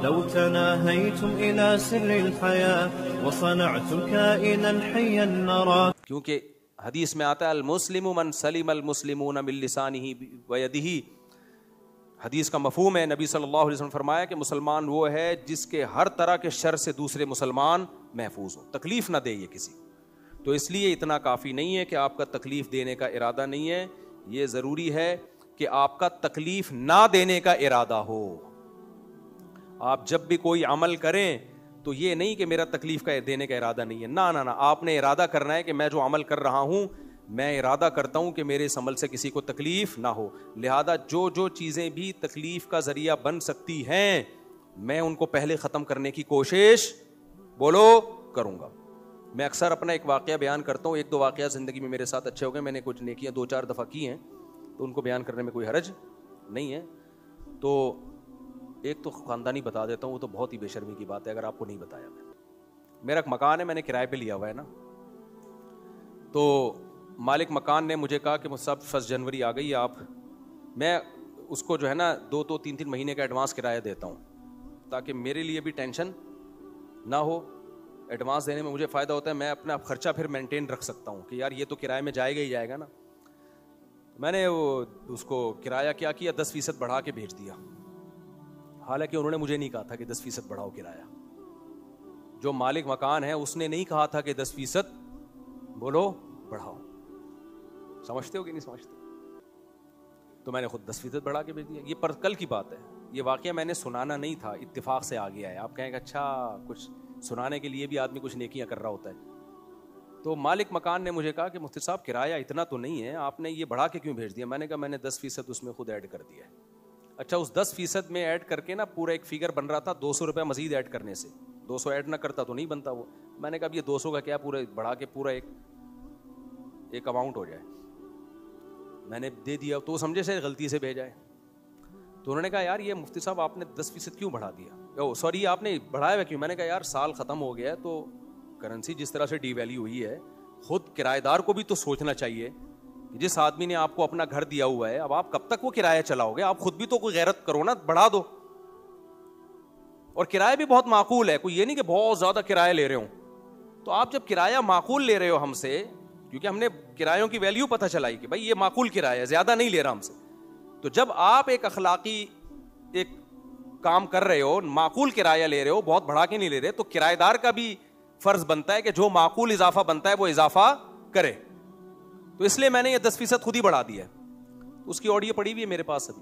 لو تناهيتم إلى سر الحياة وصنعتم كائنا حيا نرى. کیونکہ حدیث میں آتا ہے المسلم من سلم المسلمون من لسانه ويده. حدیث کا مفہوم ہے، نبی صلی اللہ علیہ وسلم فرمایا کہ مسلمان وہ ہے جس کے ہر طرح کے شر سے دوسرے مسلمان محفوظ ہو، تکلیف نہ دے یہ کسی. تو اس لیے اتنا کافی نہیں ہے کہ آپ کا تکلیف دینے کا ارادہ نہیں ہے، یہ ضروری ہے کہ آپ کا تکلیف نہ دینے کا ارادہ ہو. آپ جب بھی کوئی عمل کریں تو یہ نہیں کہ میرا تکلیف کا دینے کا ارادہ نہیں ہے، نہ نہ نہ، آپ نے ارادہ کرنا ہے کہ میں جو عمل کر رہا ہوں میں ارادہ کرتا ہوں کہ میرے اس عمل سے کسی کو تکلیف نہ ہو. لہذا جو چیزیں بھی تکلیف کا ذریعہ بن سکتی ہیں میں ان کو پہلے ختم کرنے کی کوشش کروں گا. میں اکثر اپنا ایک واقعہ بیان کرتا ہوں، ایک دو واقعہ زندگی میں میرے ساتھ اچھے ہو گئے، میں نے کچھ نیکیاں 2-4 دفعہ کی ہیں تو ان کو بیان کرنے میں کوئی حرج نہیں ہے. تو ایک تو خاندانی بتا دیتا ہوں، وہ تو بہت ہی بے شرمی کی بات ہے اگر آپ کو نہیں بتایا. میرا ایک مکان ہے، میں نے کرائے پہ لیا ہوا ہے نا. تو مالک مکان نے مجھے کہا کہ صاحب 1 جنوری آ گئی آپ، میں اس کو جو ہے نا 2-3 مہینے کا ایڈوانس کرایہ دیتا ہوں تاکہ میرے لیے بھی ٹینشن نہ ہو. ایڈوانس دینے میں مجھے فائدہ ہوتا ہے، میں اپنا خرچہ پھر مینٹین رکھ سکتا ہوں کہ یار یہ تو کرائے میں جائے گا ہی جائے گا نا. میں نے اس کو کرایہ کیا 10% بڑھا کے بھیج دیا، حالانکہ انہوں نے مجھے نہیں کہا تھا کہ 10% بڑھاؤ کرایہ. جو مالک مکان ہے اس نے نہیں کہا تھا کہ 10% بڑھاؤ. سمجھتے ہو کہ نہیں سمجھتے؟ تو میں نے خود 10% بڑھا کے بھیج دیا. یہ پر کل کی بات ہے، یہ واقعہ میں نے سنانا نہیں تھا، اتفاق سے آ گیا ہے. آپ کہیں گے اچھا کچھ سنانے کے لیے بھی آدمی کچھ نیکیاں کر رہا ہوتا ہے. تو مالک مکان نے مجھے کہا کہ مفتی صاحب کرایہ اتنا تو نہیں ہے، آپ نے یہ بڑھا کے کیوں بھیج دیا؟ میں نے کہا میں نے 10% اس میں خود ایڈ کر دیا ہے. اچھا اس 10% میں ایڈ کر کے نا پورا ایک فگر بن رہا تھا 200 روپے مزید ایڈ کرنے سے. 200 ایڈ نہ کرتا تو نہیں بنتا وہ. میں نے کہا اب یہ 200 کا کیا، پورا بڑھا کے پورا ایک اماؤنٹ ہو جائے. میں نے دے دیا تو وہ سمجھے سے غلطی سے بھیجا ہے. تو انہوں نے کہا یار یہ مفتی صاحب آپ نے 10% کیوں بڑھا دیا؟ سوری آپ نے بڑھایا ہوا کیوں؟ میں نے کہا یار سال ختم ہو گیا ہے تو کرنسی جس طرح سے ڈی ویلیو ہوئی ہے، خود کرایہ دار کو بھی تو سوچنا چاہیے. جس آدمی نے آپ کو اپنا گھر دیا ہوا ہے اب آپ کب تک وہ کرایہ چلاؤ گے؟ آپ خود بھی تو کوئی غیرت کرو نا، بڑھا دو. اور کرایہ بھی بہت معقول ہے، کوئی یہ نہیں کہ بہت زیادہ کرایہ لے رہے ہوں. تو آپ جب کرایہ معقول لے رہے ہو ہم سے، کیونکہ ہم نے کرایوں کی ویلیو پتہ چلائی کہ بھائی یہ معقول کرایہ ہے، زیادہ نہیں لے رہا ہم سے. تو جب آپ ایک اخلاقی ایک کام کر رہے ہو، معقول کرایہ لے رہے ہو، بہت بڑھا کے نہیں لے رہے، تو کرایہ دار کا بھی فرض بنتا ہے کہ جو معقول اضافہ بنتا ہے وہ اضافہ کرے. تو اس لیے میں نے یہ 10% خود ہی بڑھا دیا ہے. اس کی آڈیو پڑی ہوئی ہے میرے پاس ابھی.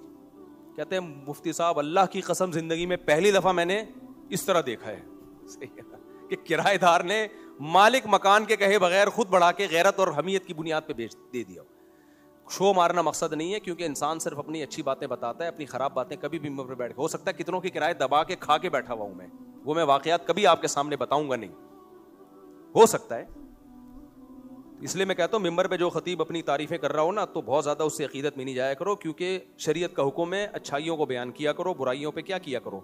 کہتے ہیں مفتی صاحب اللہ کی قسم زندگی میں پہلی دفعہ میں نے اس طرح دیکھا ہے کہ کرایہ دار نے مالک مکان کے کہے بغیر خود بڑھا کے غیرت اور حمیت کی بنیاد پہ دے دیا. شو مارنا مقصد نہیں ہے، کیونکہ انسان صرف اپنی اچھی باتیں بتاتا ہے، اپنی خراب باتیں کبھی بھی ممبر پہ بیٹھ. ہو سکتا ہے کتنوں کی کرایہ دبا کے کھا کے بیٹھا ہوا ہوں میں، وہ میں واقعات کبھی آپ کے سامنے بتاؤں گا نہیں، ہو سکتا ہے. اس لیے میں کہتا ہوں ممبر پہ جو خطیب اپنی تعریفیں کر رہا ہو نا تو بہت زیادہ اس سے عقیدت میں نہیں جایا کرو، کیونکہ شریعت کا حکم ہے اچھائیوں کو بیان کیا کرو، برائیوں پہ کیا کیا کرو.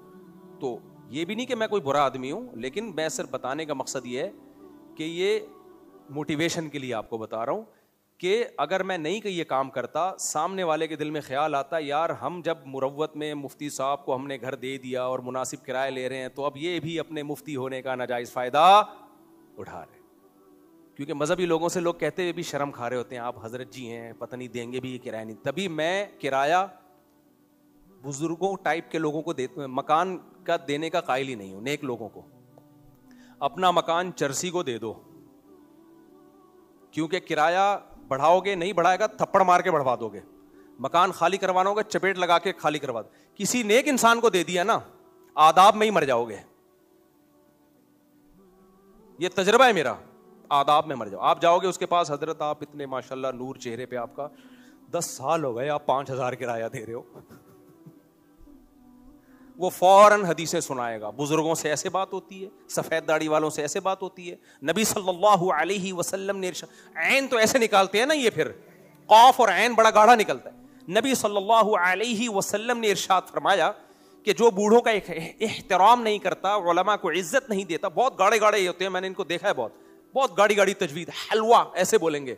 تو یہ بھی نہیں کہ میں کوئی برا آدمی ہوں، لیکن میں صرف بتانے کا مقصد یہ ہے کہ یہ موٹیویشن کے لیے آپ کو بتا رہا ہوں کہ اگر میں نہیں کہ یہ کام کرتا، سامنے والے کے دل میں خیال آتا یار ہم جب مروت میں مفتی صاحب کو ہم نے گھر دے دیا اور مناسب کرایہ لے رہے ہیں تو اب یہ بھی اپنے مفتی ہونے کا ناجائز فائدہ اٹھا رہے ہیں. کیونکہ مذہبی لوگوں سے لوگ کہتے ہوئے بھی شرم کھا رہے ہوتے ہیں، آپ حضرت جی ہیں پتہ نہیں دیں گے بھی یہ کرایہ نہیں. تبھی میں کرایہ بزرگوں ٹائپ کے لوگوں کو مکان کا دینے کا قائل ہی نہیں ہوں. نیک لوگوں کو اپنا مکان چرسی کو دے دو، کیونکہ کرایہ بڑھاؤ گے نہیں بڑھائے گا تھپڑ مار کے بڑھوا دو گے. مکان خالی کروانا ہوگا چپیٹ لگا کے خالی کروا دو. کسی نیک انسان کو دے دیا نا آداب میں ہی مر جاؤ گے. یہ تجربہ ہے میرا، آداب میں مر جاؤ. آپ جاؤ گے اس کے پاس، حضرت آپ اتنے ماشاءاللہ نور چہرے پہ آپ کا، 10 سال ہو گئے آپ 5000 کرایہ دے رہے ہو. وہ فوراً حدیثیں سنائے گا، بزرگوں سے ایسے بات ہوتی ہے، سفید داڑھی والوں سے ایسے بات ہوتی ہے. نبی صلی اللہ علیہ وسلم نے عین تو ایسے نکالتے ہیں نا، یہ پھر قاف اور عین بڑا گاڑھا نکلتا ہے. نبی صلی اللہ علیہ وسلم نے ارشاد فرمایا کہ جو بوڑھوں کا احترام نہیں کرتا، علماء کو عزت نہیں دیتا، بہت گاڑے گاڑے ہوتے ہیں، میں نے ان کو دیکھا ہے، بہت گاڑی گاڑی تجوید، حلوہ ایسے بولیں گے.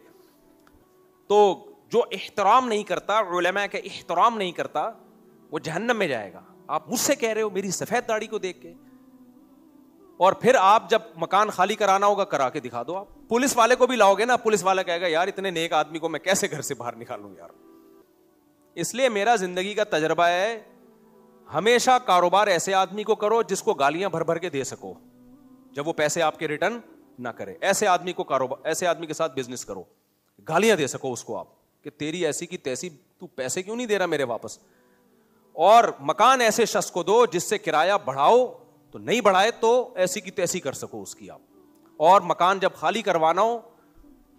تو جو احترام نہیں کرتا، علماء کا احترام نہیں کرتا، وہ جہنم میں جائے گا. آپ مجھ سے کہہ رہے ہو میری سفید داڑھی کو دیکھ کے. اور پھر آپ جب مکان خالی کرانا ہوگا کرا کے دکھا دو. آپ پولیس والے کو بھی لاؤ گے نا, پولیس والا کہے گا یار اتنے نیک آدمی کو میں کیسے گھر سے باہر نکالوں یار. اس لیے میرا زندگی کا تجربہ ہے, ہمیشہ کاروبار ایسے آدمی کو کرو جس کو گالیاں بھر بھر کے دے سکو جب وہ پیسے آپ کے ریٹرن نہ کرے. ایسے آدمی کو کاروبار, ایسے آدمی کے ساتھ بزنس کرو, گالیاں دے سکو اس کو آپ کہ تیری ایسی کی تیسی, تو پیسے کیوں نہیں دے رہا میرے واپس. اور مکان ایسے شخص کو دو جس سے کرایہ بڑھاؤ تو نہیں بڑھائے تو ایسی کی تیسی کر سکو اس کی آپ. اور مکان جب خالی کروانا ہو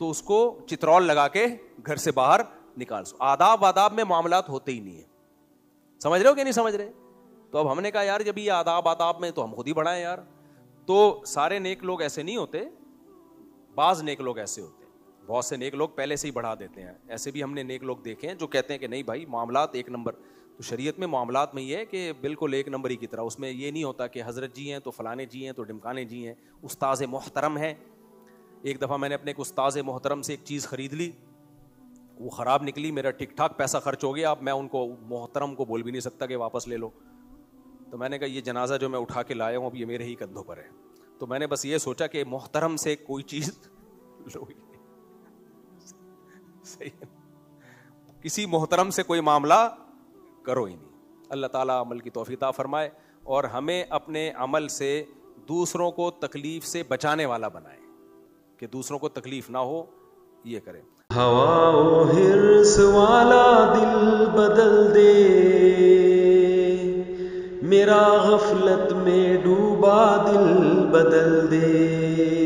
تو اس کو چترول لگا کے گھر سے باہر نکال سکو. آداب میں معاملات ہوتے ہی نہیں ہیں. سمجھ رہے ہو کہ نہیں سمجھ رہے؟ تو اب ہم نے کہا یار جب یہ آداب میں تو ہم خود ہی بڑھائیں یار. تو سارے نیک لوگ ایسے نہیں ہوتے, بعض نیک لوگ ایسے ہوتے ہیں. بہت سے نیک لوگ پہلے سے ہی بڑھا دیتے ہیں. ایسے بھی ہم نے نیک لوگ دیکھے ہیں جو کہتے ہیں کہ نہیں بھائی معاملات ایک نمبر. تو شریعت میں معاملات میں یہ ہے کہ بالکل ایک نمبر ہی کی طرح. اس میں یہ نہیں ہوتا کہ حضرت جی ہیں تو فلانے جی ہیں تو ڈمکانے جی ہیں, استاذ محترم ہیں. ایک دفعہ میں نے اپنے ایک استاذ محترم سے ایک چیز خرید لی, وہ خراب نکلی, میرا ٹھیک ٹھاک پیسہ خرچ ہو گیا. اب میں ان کو محترم کو بول بھی نہیں سکتا کہ واپس لے لو. تو میں نے کہا یہ جنازہ جو میں اٹھا کے لایا ہوں اب یہ میرے ہی کندھوں پر ہے. تو میں نے بس یہ سوچا کہ محترم سے کوئی چیز لو, صحیح, کسی محترم سے کوئی معاملہ کرو ہی نہیں. اللہ تعالیٰ عمل کی توفیق عطا فرمائے اور ہمیں اپنے عمل سے دوسروں کو تکلیف سے بچانے والا بنائے کہ دوسروں کو تکلیف نہ ہو. یہ کریں. ہوا و حرص والا دل بدل دے, میرا غفلت میں ڈوبا دل بدل دے.